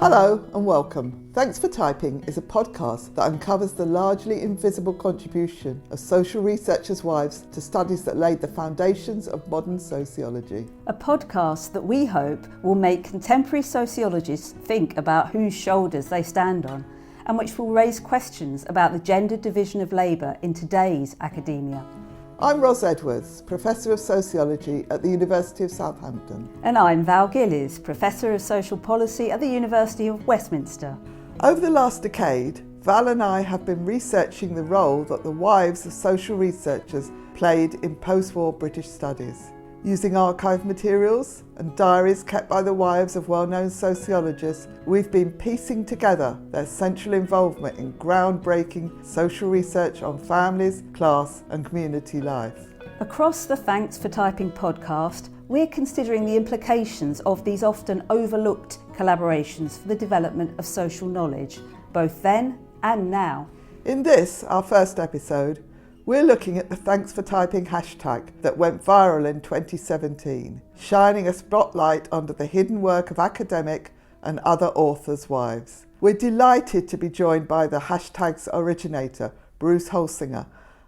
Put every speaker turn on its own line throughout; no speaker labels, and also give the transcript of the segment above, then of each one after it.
Hello and welcome. Thanks for Typing is a podcast that uncovers the largely invisible contribution of social researchers' wives to studies that laid the foundations of modern sociology.
A podcast that we hope will make contemporary sociologists think about whose shoulders they stand on, and which will raise questions about the gender division of labour in today's academia.
I'm Ros Edwards, Professor of Sociology at the University of Southampton.
And I'm Val Gillies, Professor of Social Policy at the University of Westminster.
Over the last decade, Val and I have been researching the role that the wives of social researchers played in post-war British studies. Using archive materials and diaries kept by the wives of well-known sociologists, we've been piecing together their central involvement in groundbreaking social research on families, class and community life.
Across the Thanks for Typing podcast, we're considering the implications of these often overlooked collaborations for the development of social knowledge, both then and now.
In this, our first episode, we're looking at the Thanks for Typing hashtag that went viral in 2017, shining a spotlight onto the hidden work of academic and other authors' wives. We're delighted to be joined by the hashtag's originator, Bruce Holsinger,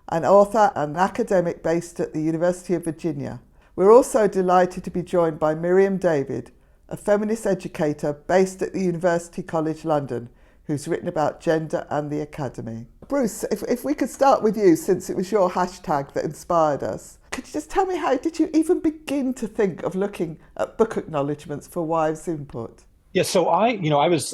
an author and academic based at the University of Virginia. We're also delighted to be joined by Miriam David, a feminist educator based at the University College London, who's written about gender and the academy. Bruce, if we could start with you, since it was your hashtag that inspired us, could you just tell me, how did you even begin to think of looking at book acknowledgements for wives' input?
Yeah, so I was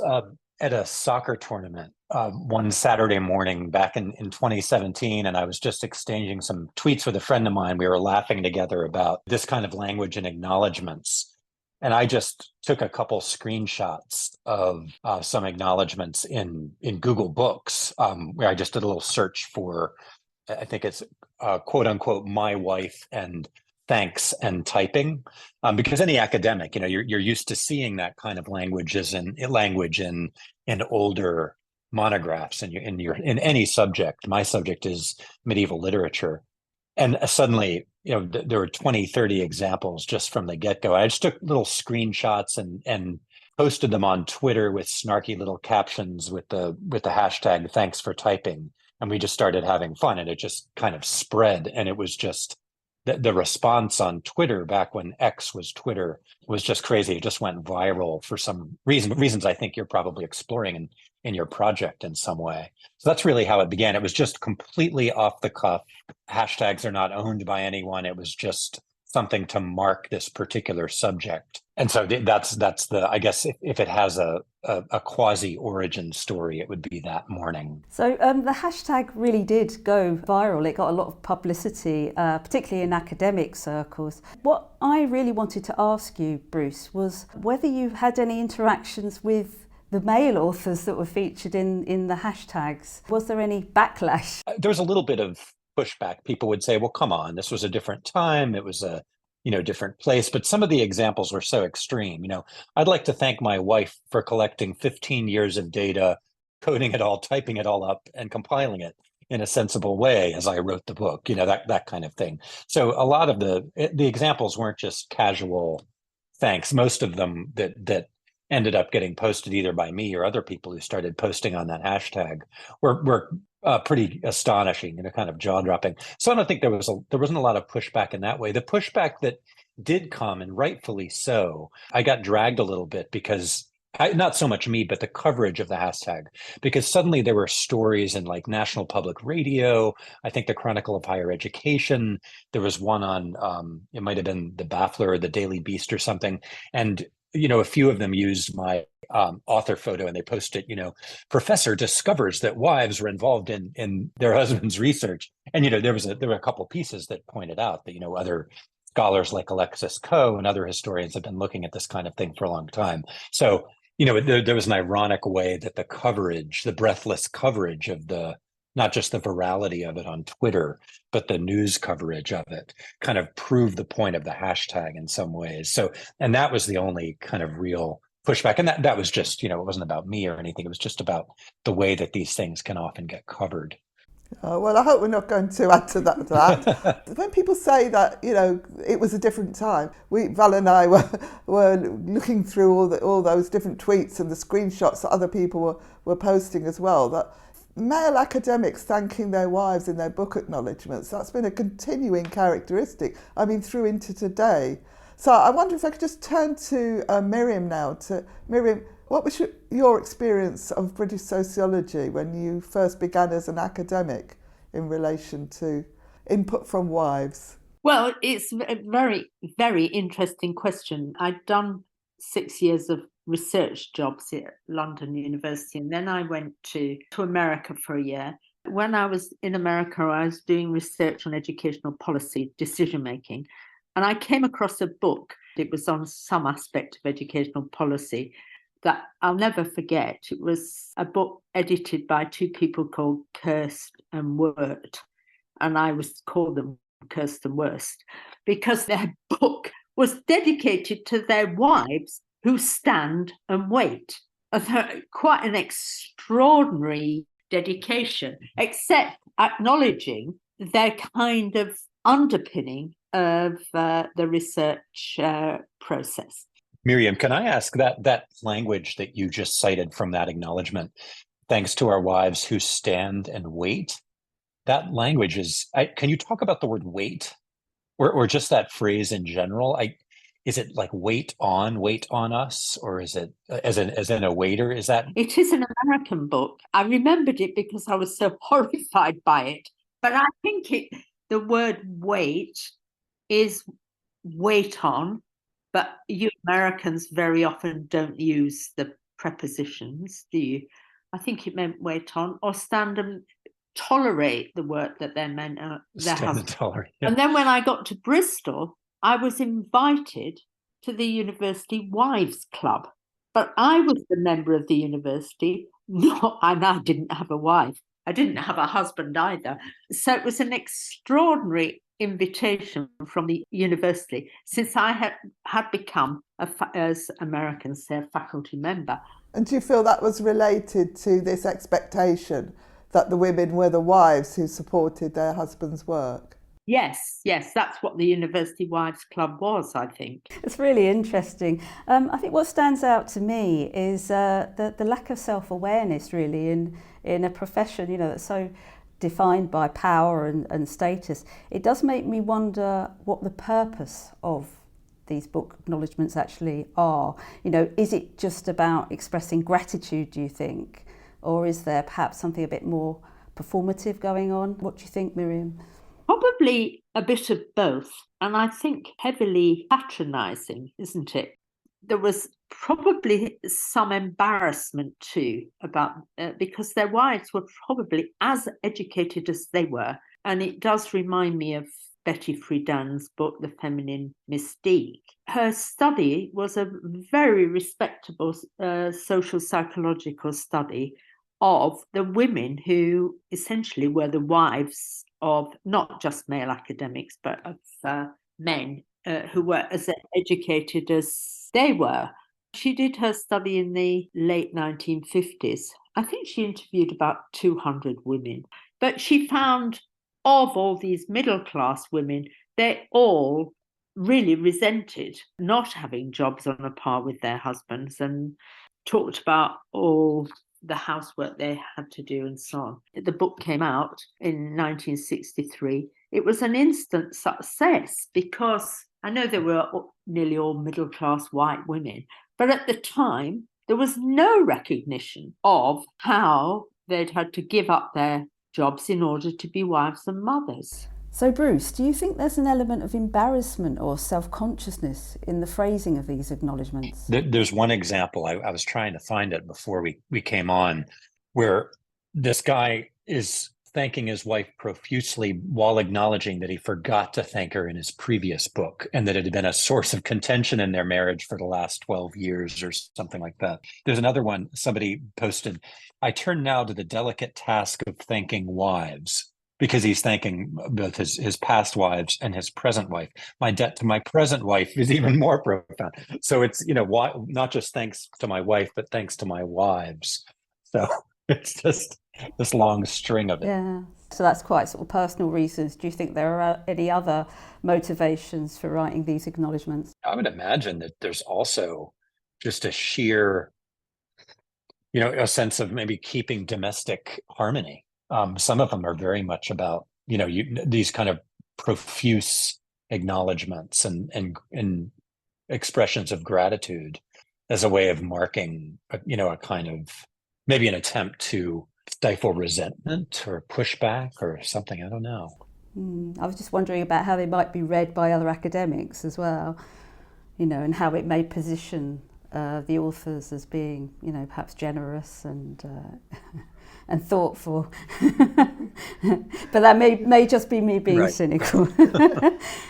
at a soccer tournament one Saturday morning back in 2017, and I was just exchanging some tweets with a friend of mine. We were laughing together about this kind of language and acknowledgements. And I just took a couple screenshots of some acknowledgements in Google Books, where I just did a little search for, I think it's quote unquote, my wife and thanks and typing, because any academic, you're used to seeing that kind of language in older monographs in any subject. My subject is medieval literature. And suddenly, there were 20, 30 examples just from the get-go. I just took little screenshots and posted them on Twitter with snarky little captions with the hashtag thanks for typing. And we just started having fun, and it just kind of spread. And it was just the response on Twitter back when X was Twitter was just crazy. It just went viral for some reasons I think you're probably exploring in your project in some way. So that's really how it began. It was just completely off the cuff. Hashtags are not owned by anyone. It was just something to mark this particular subject. And so that's I guess if it has a quasi origin story, it would be that morning.
So the hashtag really did go viral. It got a lot of publicity, particularly in academic circles. What I really wanted to ask you, Bruce, was whether you had any interactions with the male authors that were featured in the hashtags. Was there any backlash?
There was a little bit of pushback. People would say, well, come on, this was a different time. It was a different place. But some of the examples were so extreme. I'd like to thank my wife for collecting 15 years of data, coding it all, typing it all up, and compiling it in a sensible way as I wrote the book, that kind of thing. So a lot of the examples weren't just casual thanks. Most of them that ended up getting posted either by me or other people who started posting on that hashtag were pretty astonishing, kind of jaw-dropping. So I don't think there wasn't a lot of pushback in that way. The pushback that did come, and rightfully so, I got dragged a little bit because not so much me, but the coverage of the hashtag, because suddenly there were stories in like National Public Radio, I think the Chronicle of Higher Education, there was one on, it might have been the Baffler or the Daily Beast or something, and a few of them used my author photo, and they posted, professor discovers that wives were involved in their husband's research. And, there were a couple pieces that pointed out that, other scholars like Alexis Coe and other historians have been looking at this kind of thing for a long time. So, there was an ironic way that the coverage, the breathless coverage of not just the virality of it on Twitter, but the news coverage of it kind of proved the point of the hashtag in some ways. So, and that was the only kind of real pushback. And that was just, it wasn't about me or anything. It was just about the way that these things can often get covered.
Well, I hope we're not going to add to that. When people say that, it was a different time, Val and I were looking through all those different tweets and the screenshots that other people were posting as well, that male academics thanking their wives in their book acknowledgements, that's been a continuing characteristic, through into today. So I wonder if I could just turn to Miriam now. Miriam, what was your experience of British sociology when you first began as an academic in relation to input from wives?
Well, it's a very, very interesting question. I'd done 6 years of research jobs at London University, and then I went to America for a year. When I was in America, I was doing research on educational policy decision making, and I came across a book. It was on some aspect of educational policy that I'll never forget. It was a book edited by two people called Kirst and Wirt, and I was called them Kirst and Worst because their book was dedicated to their wives who stand and wait. Quite an extraordinary dedication, except acknowledging their kind of underpinning of the research process.
Miriam, can I ask that language that you just cited from that acknowledgement, thanks to our wives who stand and wait, that language can you talk about the word wait or just that phrase in general? Is it like wait on us, or is it as in a waiter? Is that?
It is an American book. I remembered it because I was so horrified by it. But I think the word wait is wait on, but you Americans very often don't use the prepositions, do you? I think it meant wait on or stand and tolerate the work that their men their husbands.
Tolerate, yeah.
And then when I got to Bristol, I was invited to the University Wives Club, but I was the member of the university, and I didn't have a wife. I didn't have a husband either. So it was an extraordinary invitation from the university, since I had become, as Americans say, a faculty member.
And do you feel that was related to this expectation that the women were the wives who supported their husband's work?
Yes, that's what the University Wives Club was, I think.
It's really interesting. I think what stands out to me is the lack of self-awareness, really, in a profession, that's so defined by power and status. It does make me wonder what the purpose of these book acknowledgements actually are. Is it just about expressing gratitude, do you think? Or is there perhaps something a bit more performative going on? What do you think, Miriam?
Probably a bit of both, and I think heavily patronising, isn't it? There was probably some embarrassment too about because their wives were probably as educated as they were, and it does remind me of Betty Friedan's book, The Feminine Mystique. Her study was a very respectable social psychological study of the women who essentially were the wives of not just male academics, but of men who were as educated as they were. She did her study in the late 1950s. I think she interviewed about 200 women, but she found of all these middle-class women, they all really resented not having jobs on a par with their husbands and talked about all the housework they had to do and so on. The book came out in 1963. It was an instant success because I know they were nearly all middle-class white women, but at the time, there was no recognition of how they'd had to give up their jobs in order to be wives and mothers.
So Bruce, do you think there's an element of embarrassment or self-consciousness in the phrasing of these acknowledgements?
There's one example, I was trying to find it before we came on, where this guy is thanking his wife profusely while acknowledging that he forgot to thank her in his previous book and that it had been a source of contention in their marriage for the last 12 years or something like that. There's another one, somebody posted, I turn now to the delicate task of thanking wives, because he's thanking both his past wives and his present wife. My debt to my present wife is even more profound. So it's, not just thanks to my wife, but thanks to my wives. So it's just this long string of it.
Yeah. So that's quite sort of personal reasons. Do you think there are any other motivations for writing these acknowledgements?
I would imagine that there's also just a sheer, a sense of maybe keeping domestic harmony. Some of them are very much about, these kind of profuse acknowledgements and expressions of gratitude as a way of marking, a kind of maybe an attempt to stifle resentment or pushback or something. I don't know.
I was just wondering about how they might be read by other academics as well, and how it may position the authors as being, perhaps generous and and thoughtful. But that may just be me being cynical.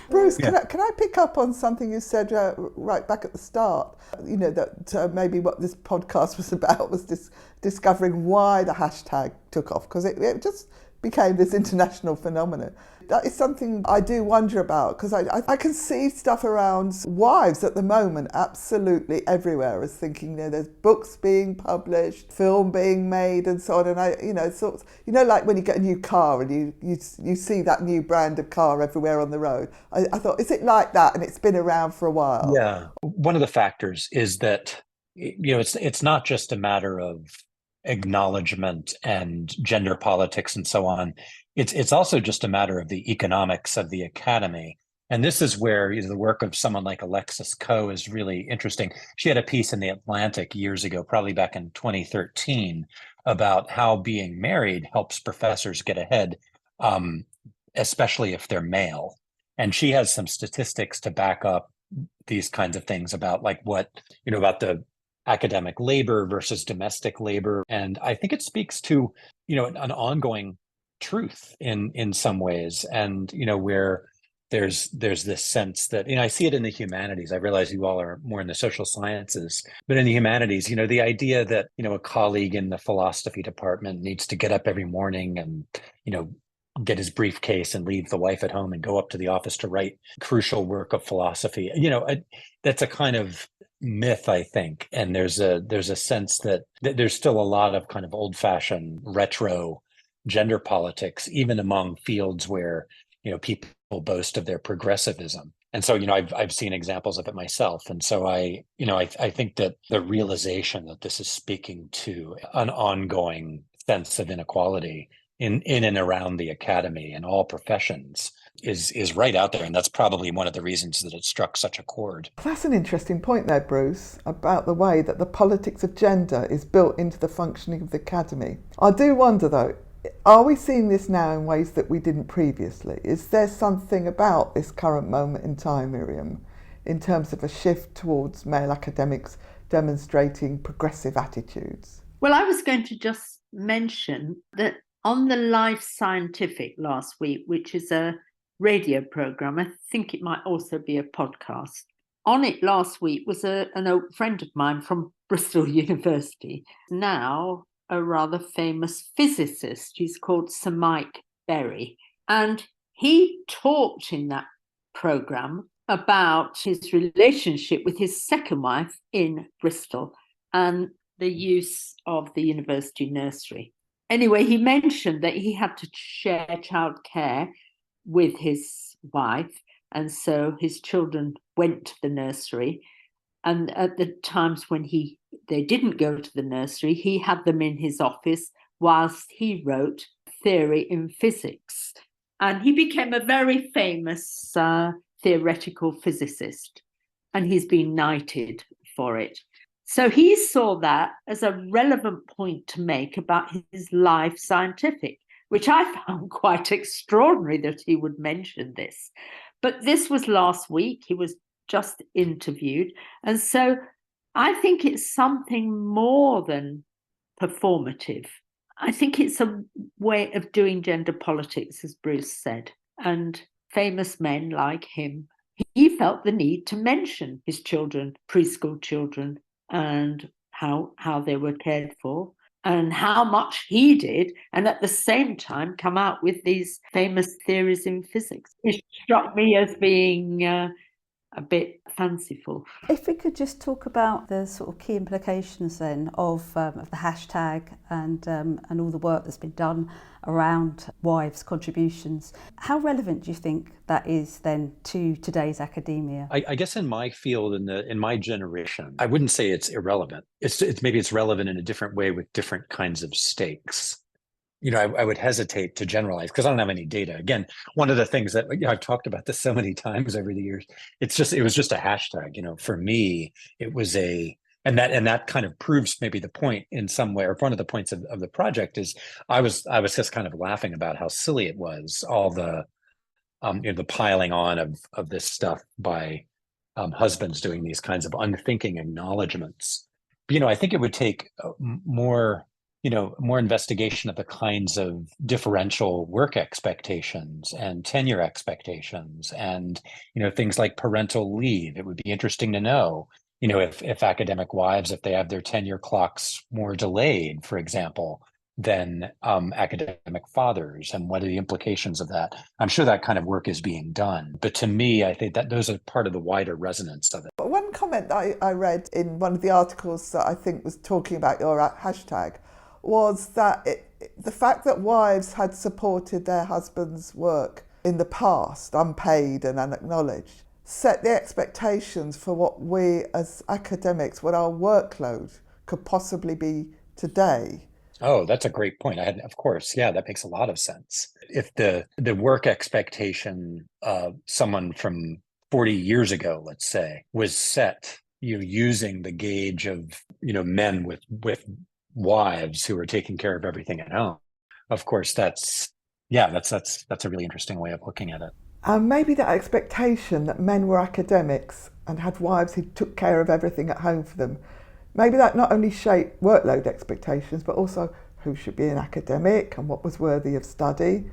Bruce, can I pick up on something you said right back at the start? That maybe what this podcast was about was discovering why the hashtag took off, because it just became this international phenomenon. That is something I do wonder about, because I can see stuff around wives at the moment absolutely everywhere as thinking, there's books being published, film being made and so on. And like when you get a new car and you see that new brand of car everywhere on the road. I thought, is it like that? And it's been around for a while.
Yeah. One of the factors is that, it's not just a matter of acknowledgement and gender politics and so on. It's also just a matter of the economics of the academy. And this is where the work of someone like Alexis Coe is really interesting. She had a piece in The Atlantic years ago, probably back in 2013, about how being married helps professors get ahead, especially if they're male. And she has some statistics to back up these kinds of things about about the academic labor versus domestic labor. And I think it speaks to, an ongoing truth in some ways. And, where there's this sense that, I see it in the humanities. I realize you all are more in the social sciences, but in the humanities, the idea that, a colleague in the philosophy department needs to get up every morning and, get his briefcase and leave the wife at home and go up to the office to write crucial work of philosophy. That's a kind of myth, I think. And there's a sense that there's still a lot of kind of old-fashioned retro gender politics, even among fields where, people boast of their progressivism. And so, I've seen examples of it myself. And so I think that the realization that this is speaking to an ongoing sense of inequality in and around the academy and all professions is right out there. And that's probably one of the reasons that it struck such a chord.
That's an interesting point there, Bruce, about the way that the politics of gender is built into the functioning of the academy. I do wonder though, are we seeing this now in ways that we didn't previously? Is there something about this current moment in time, Miriam, in terms of a shift towards male academics demonstrating progressive attitudes?
Well, I was going to just mention that on the Life Scientific last week, which is a radio program, I think it might also be a podcast. On it last week was an old friend of mine from Bristol University, now a rather famous physicist. He's called Sir Mike Berry. And he talked in that program about his relationship with his second wife in Bristol and the use of the university nursery. Anyway, he mentioned that he had to share childcare with his wife, and so his children went to the nursery. And at the times when they didn't go to the nursery, he had them in his office whilst he wrote theory in physics. And he became a very famous theoretical physicist, and he's been knighted for it. So he saw that as a relevant point to make about his Life Scientific, which I found quite extraordinary that he would mention this. But this was last week. He was just interviewed. And so I think it's something more than performative. I think it's a way of doing gender politics, as Bruce said. And famous men like him, he felt the need to mention his children, preschool children, and how they were cared for and how much he did, and at the same time come out with these famous theories in physics. It struck me as being a bit fanciful.
If we could just talk about the sort of key implications then of the hashtag and all the work that's been done around wives' contributions, how relevant do you think that is then to today's academia?
I guess in my field, in my generation, I wouldn't say it's irrelevant. It's maybe it's relevant in a different way with different kinds of stakes. I would hesitate to generalize because I don't have any data. Again, one of the things that I've talked about this so many times over the years, it was just a hashtag. For me, it was and that kind of proves maybe the point in some way, or one of the points of the project is I was just kind of laughing about how silly it was, all the the piling on of this stuff by husbands doing these kinds of unthinking acknowledgments. But, I think it would take more investigation of the kinds of differential work expectations and tenure expectations and, things like parental leave. It would be interesting to know, if academic wives, if they have their tenure clocks more delayed, for example, than academic fathers, and what are the implications of that? I'm sure that kind of work is being done. But to me, I think that those are part of the wider resonance of it.
One comment that I read in one of the articles that I think was talking about your hashtag was that the fact that wives had supported their husbands' work in the past, unpaid and unacknowledged, set the expectations for what we as academics, what our workload could possibly be today.
Oh, that's a great point. Of course, yeah, that makes a lot of sense. If the work expectation of someone from 40 years ago, let's say, was set, using the gauge of, men with wives who are taking care of everything at home, of course, that's a really interesting way of looking at it.
And maybe that expectation that men were academics and had wives who took care of everything at home for them, maybe that not only shaped workload expectations, but also who should be an academic and what was worthy of study.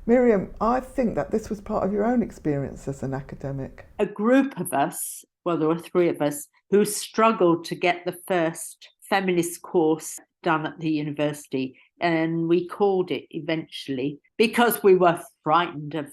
Miriam, I think that this was part of your own experience as an academic.
A group of us, well, there were 3 of us, who struggled to get the first feminist course done at the university. And we called it eventually, because we were frightened of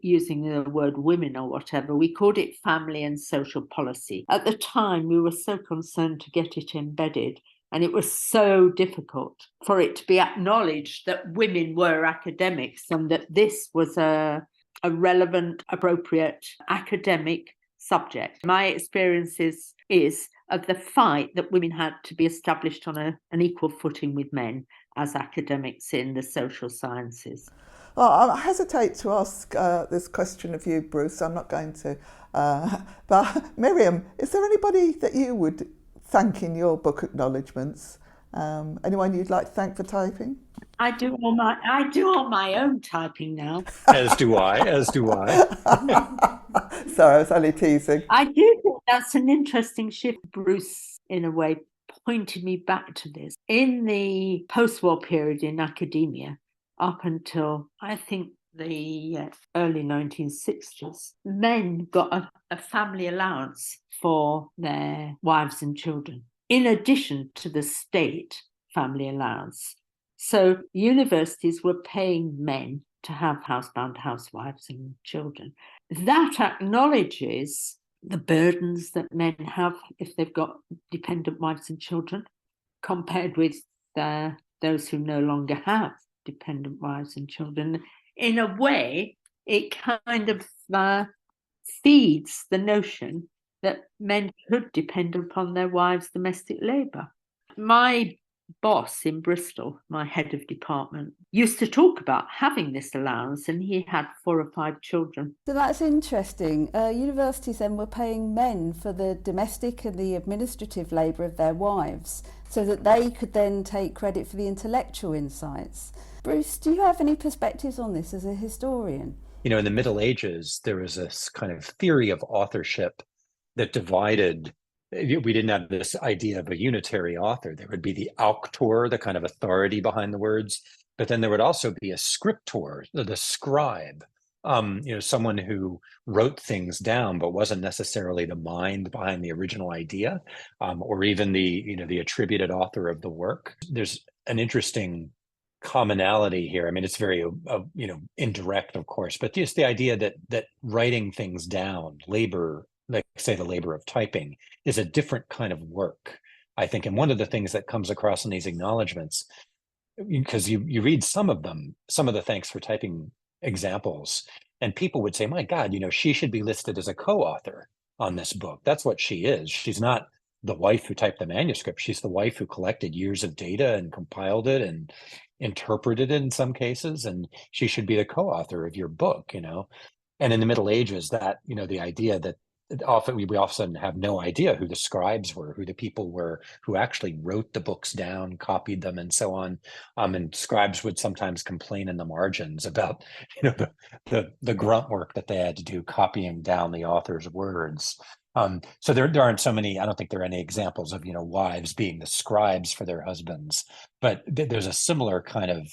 using the word women or whatever, we called it family and social policy. At the time, we were so concerned to get it embedded, and it was so difficult for it to be acknowledged that women were academics and that this was a relevant, appropriate academic subject. My experiences is of the fight that women had to be established on an equal footing with men as academics in the social sciences.
Well, I hesitate to ask this question of you, Bruce. I'm not going to. But Miriam, is there anybody that you would thank in your book acknowledgements? Anyone you'd like to thank for typing?
I do all my own typing now.
As do I.
Sorry, I was only teasing.
I do think that's an interesting shift. Bruce, in a way, pointed me back to this. In the post-war period in academia, up until, I think, the early 1960s, men got a family allowance for their wives and children, in addition to the state family allowance. So universities were paying men to have housebound housewives and children. That acknowledges the burdens that men have if they've got dependent wives and children, compared with those who no longer have dependent wives and children. In a way, it kind of feeds the notion that men could depend upon their wives' domestic labour. My boss in Bristol, my head of department, used to talk about having this allowance, and he had 4 or 5 children.
So that's interesting. Universities then were paying men for the domestic and the administrative labour of their wives, so that they could then take credit for the intellectual insights. Bruce, do you have any perspectives on this as a historian?
In the Middle Ages, there was this kind of theory of authorship that divided. We didn't have this idea of a unitary author. There would be the auctor, the kind of authority behind the words, but then there would also be a scriptor, the scribe, someone who wrote things down but wasn't necessarily the mind behind the original idea, or even the attributed author of the work. There's an interesting commonality here. I mean, it's very indirect, of course, but just the idea that writing things down, labor like say the labor of typing, is a different kind of work, I think. And one of the things that comes across in these acknowledgements, because you read some of them, some of the thanks for typing examples, and people would say, my God, she should be listed as a co-author on this book. That's what she is. She's not the wife who typed the manuscript. She's the wife who collected years of data and compiled it and interpreted it in some cases, and she should be the co-author of your book. And in the Middle Ages, that the idea that often we often have no idea who the scribes were, who the people were who actually wrote the books down, copied them, and so on. And scribes would sometimes complain in the margins about the grunt work that they had to do copying down the author's words. So there aren't so many. I don't think there are any examples of wives being the scribes for their husbands, but there's a similar kind of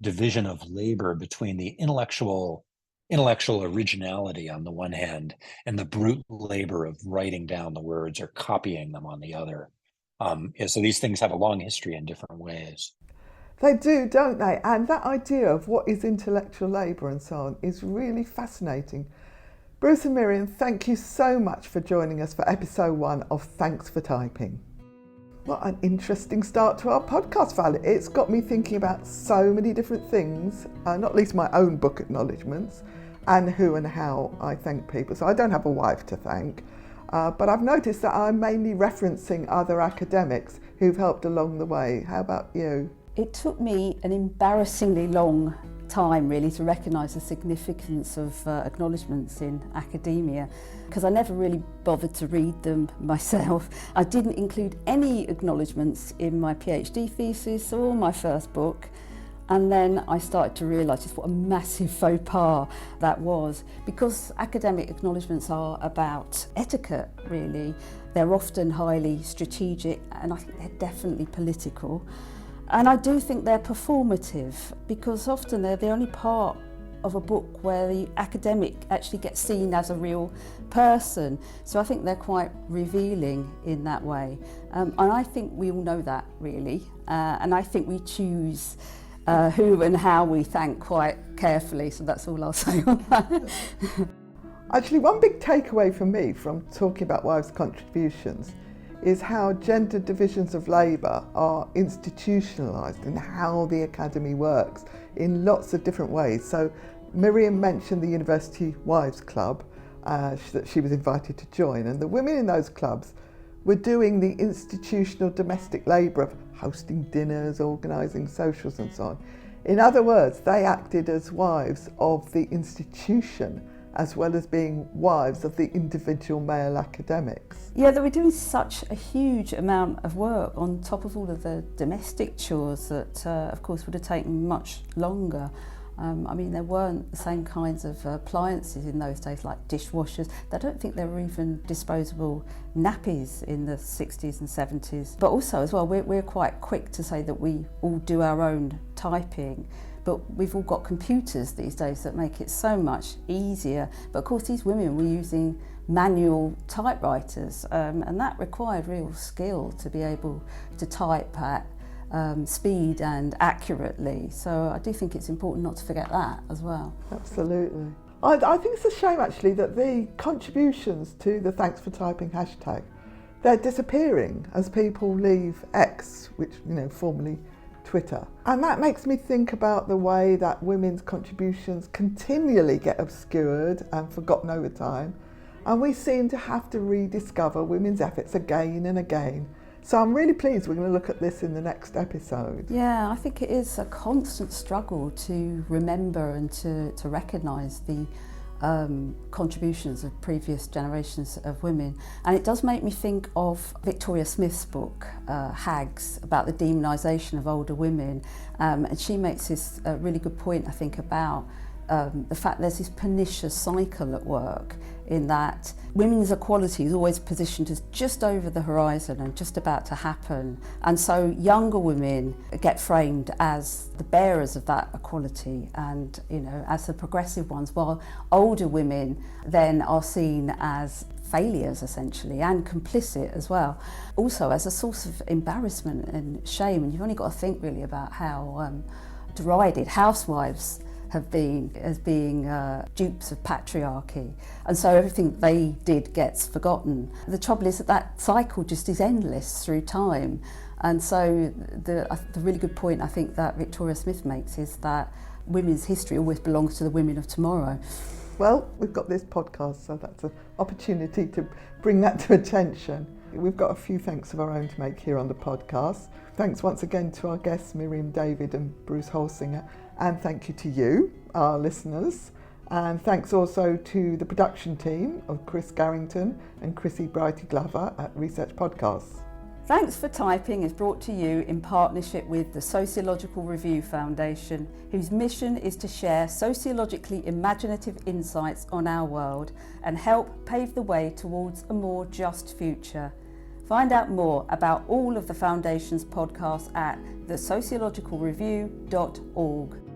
division of labor between the intellectual originality on the one hand and the brute labor of writing down the words or copying them on the other. So these things have a long history in different ways.
They do, don't they? And that idea of what is intellectual labour and so on is really fascinating. Bruce and Miriam, thank you so much for joining us for episode 1 of Thanks for Typing. What an interesting start to our podcast, Val. It's got me thinking about so many different things, not least my own book acknowledgements and who and how I thank people. So I don't have a wife to thank, but I've noticed that I'm mainly referencing other academics who've helped along the way. How about you?
It took me an embarrassingly long time really to recognise the significance of acknowledgements in academia, because I never really bothered to read them myself. I didn't include any acknowledgements in my PhD thesis or my first book, and then I started to realise just what a massive faux pas that was, because academic acknowledgements are about etiquette really. They're often highly strategic, and I think they're definitely political. And I do think they're performative, because often they're the only part of a book where the academic actually gets seen as a real person. So I think they're quite revealing in that way. And I think we all know that really. And I think we choose who and how we thank quite carefully. So that's all I'll say on that.
Actually, one big takeaway for me from talking about wives' contributions is how gender divisions of labour are institutionalised in how the academy works in lots of different ways. So Miriam mentioned the University Wives Club that she was invited to join, and the women in those clubs were doing the institutional domestic labour of hosting dinners, organising socials and so on. In other words, they acted as wives of the institution as well as being wives of the individual male academics.
Yeah, they were doing such a huge amount of work on top of all of the domestic chores that, of course, would have taken much longer. I mean, there weren't the same kinds of appliances in those days, like dishwashers. I don't think there were even disposable nappies in the 60s and 70s. But also, as well, we're quite quick to say that we all do our own typing. But we've all got computers these days that make it so much easier. But of course, these women were using manual typewriters, and that required real skill to be able to type at speed and accurately. So I do think it's important not to forget that as well.
Absolutely. I think it's a shame actually that the contributions to the Thanks for Typing hashtag, they're disappearing as people leave X, which formerly Twitter. And that makes me think about the way that women's contributions continually get obscured and forgotten over time. And we seem to have to rediscover women's efforts again and again. So I'm really pleased we're going to look at this in the next episode.
Yeah, I think it is a constant struggle to remember and to recognise the contributions of previous generations of women. And it does make me think of Victoria Smith's book, Hags, about the demonisation of older women. And she makes this really good point, I think, about the fact there's this pernicious cycle at work, in that women's equality is always positioned as just over the horizon and just about to happen. And so younger women get framed as the bearers of that equality and, as the progressive ones, while older women then are seen as failures essentially, and complicit as well. Also as a source of embarrassment and shame. And you've only got to think really about how derided housewives have been as being dupes of patriarchy, and so everything they did gets forgotten. The trouble is that cycle just is endless through time, and so the really good point I think that Victoria Smith makes is that women's history always belongs to the women of tomorrow.
Well, we've got this podcast, so that's an opportunity to bring that to attention. We've got a few thanks of our own to make here on the podcast. Thanks once again to our guests, Miriam David and Bruce Holsinger, and thank you to you, our listeners. And thanks also to the production team of Chris Garrington and Chrissy Brighty Glover at Research Podcasts.
Thanks for Typing is brought to you in partnership with the Sociological Review Foundation, whose mission is to share sociologically imaginative insights on our world and help pave the way towards a more just future. Find out more about all of the Foundation's podcasts at thesociologicalreview.org.